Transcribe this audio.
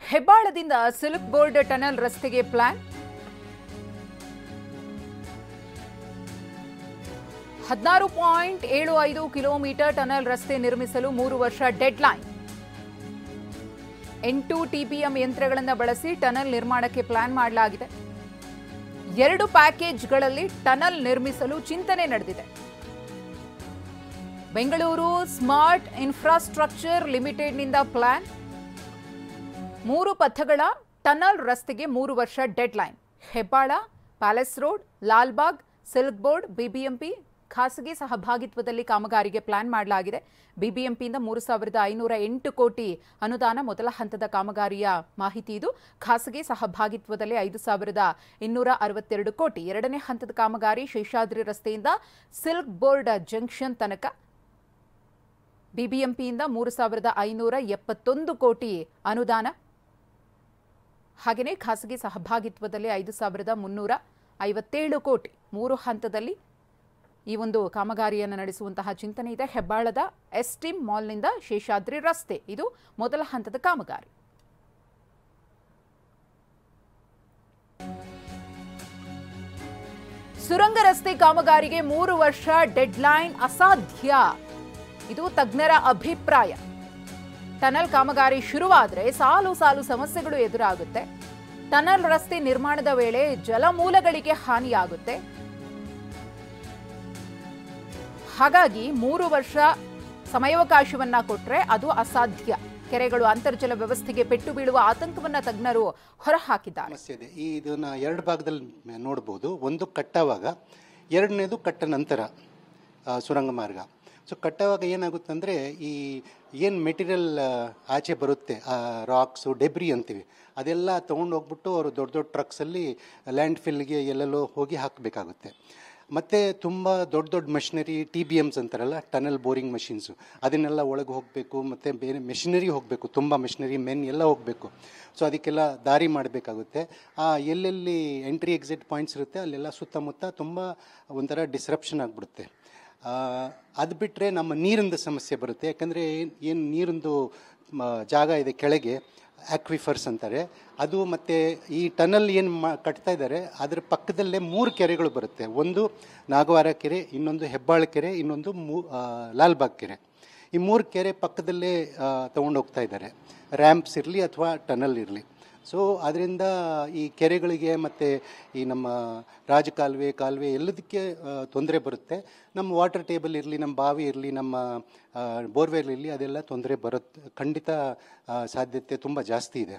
ಹೆಬ್ಬಾಳದಿಂದ silk board tunnel ರಸ್ತೆಗೆ plan 16.75 kilometre tunnel ರಸ್ತೆ ನಿರ್ಮಿಸಲು 3 ವರ್ಷ ಡೆಡ್ಲೈನ್. 8 ಟಿಪಿಎಂ ಯಂತ್ರಗಳನ್ನು ಬಳಸಿ ಟನಲ್ ನಿರ್ಮಾಣಕ್ಕೆ ಪ್ಲಾನ್ ಮಾಡಲಾಗಿದೆ. 2 ಪ್ಯಾಕೇಜ್ಗಳಲ್ಲಿ ಟನಲ್ ನಿರ್ಮಿಸಲು ಚಿಂತನೆ ನಡೆದಿದೆ. ಬೆಂಗಳೂರು ಸ್ಮಾರ್ಟ್ ಇನ್ಫ್ರಾಸ್ಟ್ರಕ್ಚರ್ ಲಿಮಿಟೆಡ್ನಿಂದ ಪ್ಲಾನ್. 3 ಪಥಗಳ ಟನಲ್ ರಸ್ತೆಗೆ 3 ವರ್ಷ deadline. Hebbal, palace road, Lalbagh, silk board, BBMP ಖಾಸಗಿ ಸಹಭಾಗಿತ್ವದಲ್ಲಿ ಕಾಮಗಾರಿಗೆ ಪ್ಲಾನ್ ಮಾಡಲಾಗಿದೆ. ಬಿಬಿಎಂಪಿಯಿಂದ 3,508 ಕೋಟಿ ಅನುದಾನ ಮೊದಲ ಹಂತದ ಕಾಮಗಾರಿಯ ಮಾಹಿತಿ ಇದು. ಖಾಸಗಿ ಸಹಭಾಗಿತ್ವದಲ್ಲಿ 5,262 ಕೋಟಿ. ಎರಡನೇ ಹಂತದ ಕಾಮಗಾರಿ ಶೇಷಾದ್ರಿ ರಸ್ತೆಯಿಂದ ಸಿಲ್ಕ್ ಬೋರ್ಡ್ ಜಂಕ್ಷನ್ ತನಕ. ಬಿಬಿಎಂಪಿಯಿಂದ 3,571 ಕೋಟಿ ಅನುದಾನ. ಹಾಗೆಯೇ ಖಾಸಗಿ ಸಹಭಾಗಿತ್ವದಲ್ಲಿ 5,357 ಕೋಟಿ. 3 ಹಂತದಲ್ಲಿ ಈ ಒಂದು ಕಾಮಗಾರಿಯನ್ನು ನಡೆಸುವಂತಹ ಚಿಂತನೆ ಇದೆ. ಹೆಬ್ಬಾಳದ ಎಸ್ಟಿಮ್ ಮಾಲ್ನಿಂದ ಶೇಷಾದ್ರಿ ರಸ್ತೆ ಇದು ಮೊದಲ ಹಂತದ ಕಾಮಗಾರಿ. ಸುರಂಗ ರಸ್ತೆ ಕಾಮಗಾರಿಗೆ 3 ವರ್ಷ ಡೆಡ್ಲೈನ್ ಅಸಾಧ್ಯ. ಇದು ತಜ್ಞರ ಅಭಿಪ್ರಾಯ. ಟನಲ್ ಕಾಮಗಾರಿ ಶುರುವಾದರೆ ಸಾಲು ಸಾಲು ಸಮಸ್ಯೆಗಳು ಎದುರಾಗುತ್ತೆ. ಟನಲ್ ರಸ್ತೆ ನಿರ್ಮಾಣದ ವೇಳೆ ಜಲಮೂಲಗಳಿಗೆ ಹಾನಿಯಾಗುತ್ತೆ. ಹಾಗಾಗಿ 3 ವರ್ಷ ಸಮಯಾವಕಾಶವನ್ನ ಕೊಟ್ಟರೆ ಅದು ಅಸಾಧ್ಯ. ಕೆರೆಗಳು ಅಂತರ್ಜಲ ವ್ಯವಸ್ಥೆಗೆ ಪೆಟ್ಟು ಬೀಳುವ ಆತಂಕವನ್ನ ತಜ್ಞರು ಹೊರಹಾಕಿದ್ದಾರೆ. ಇದನ್ನ 2 ಭಾಗದಲ್ಲಿ ನೋಡಬಹುದು. ಒಂದು ಕಟ್ಟುವಾಗ, ಎರಡನೇದು ಕಟ್ಟ ನಂತರ ಸುರಂಗ ಮಾರ್ಗ. ಸೊ ಕಟ್ಟುವಾಗ ಏನಾಗುತ್ತೆ ಅಂದರೆ ಈ ಏನು ಮೆಟೀರಿಯಲ್ ಆಚೆ ಬರುತ್ತೆ, ರಾಕ್ಸು ಡೆಬ್ರಿ ಅಂತೀವಿ, ಅದೆಲ್ಲ ತೊಗೊಂಡು ಹೋಗ್ಬಿಟ್ಟು ಅವರು ದೊಡ್ಡ ದೊಡ್ಡ ಟ್ರಕ್ಸಲ್ಲಿ ಲ್ಯಾಂಡ್ ಫಿಲ್ಗೆ ಎಲ್ಲೆಲ್ಲೋ ಹೋಗಿ ಹಾಕಬೇಕಾಗುತ್ತೆ. ಮತ್ತು ತುಂಬ ದೊಡ್ಡ ದೊಡ್ಡ ಮಷಿನರಿ, TBMs ಅಂತಾರಲ್ಲ, ಟನಲ್ ಬೋರಿಂಗ್ ಮಷಿನ್ಸು, ಅದನ್ನೆಲ್ಲ ಒಳಗೆ ಹೋಗಬೇಕು. ಮತ್ತು ಬೇರೆ ಮೆಷಿನರಿ ಹೋಗಬೇಕು, ತುಂಬ ಮೆಷಿನರಿ, ಮೆನ್ ಎಲ್ಲ ಹೋಗಬೇಕು. ಸೊ ಅದಕ್ಕೆಲ್ಲ ದಾರಿ ಮಾಡಬೇಕಾಗುತ್ತೆ. ಎಲ್ಲೆಲ್ಲಿ ಎಂಟ್ರಿ ಎಕ್ಸಿಟ್ ಪಾಯಿಂಟ್ಸ್ ಇರುತ್ತೆ ಅಲ್ಲೆಲ್ಲ ಸುತ್ತಮುತ್ತ ತುಂಬ ಒಂಥರ ಡಿಸ್ರಪ್ಷನ್ ಆಗಿಬಿಡುತ್ತೆ. ಅದು ಬಿಟ್ಟರೆ ನಮ್ಮ ನೀರಿಂದು ಸಮಸ್ಯೆ ಬರುತ್ತೆ. ಯಾಕಂದರೆ ಏನು ನೀರಿಂದು ಜಾಗ ಇದೆ ಕೆಳಗೆ, ಆಕ್ವಿಫರ್ಸ್ ಅಂತಾರೆ ಅದು. ಮತ್ತು ಈ ಟನಲ್ ಏನು ಕಟ್ತಾ ಇದ್ದಾರೆ ಅದರ ಪಕ್ಕದಲ್ಲೇ 3 ಕೆರೆಗಳು ಬರುತ್ತೆ. ಒಂದು ನಾಗವಾರ ಕೆರೆ, ಇನ್ನೊಂದು ಹೆಬ್ಬಾಳ ಕೆರೆ, ಇನ್ನೊಂದು ಲಾಲ್ಬಾಗ್ ಕೆರೆ. ಈ 3 ಕೆರೆ ಪಕ್ಕದಲ್ಲೇ ತೊಗೊಂಡು ಹೋಗ್ತಾ ಇದ್ದಾರೆ, ರ್ಯಾಂಪ್ಸ್ ಇರಲಿ ಅಥವಾ ಟನಲ್ ಇರಲಿ. ಸೊ ಅದರಿಂದ ಈ ಕೆರೆಗಳಿಗೆ ಮತ್ತು ಈ ನಮ್ಮ ಕಾಲುವೆ ಎಲ್ಲದಕ್ಕೆ ತೊಂದರೆ ಬರುತ್ತೆ. ನಮ್ಮ ವಾಟರ್ ಟೇಬಲ್ ಇರಲಿ, ನಮ್ಮ ಬಾವಿ ಇರಲಿ, ನಮ್ಮ ಬೋರ್ವೆಲ್ ಇರಲಿ, ಅದೆಲ್ಲ ತೊಂದರೆ ಬರುತ್ತೆ. ಖಂಡಿತ ಸಾಧ್ಯತೆ ತುಂಬ ಜಾಸ್ತಿ ಇದೆ.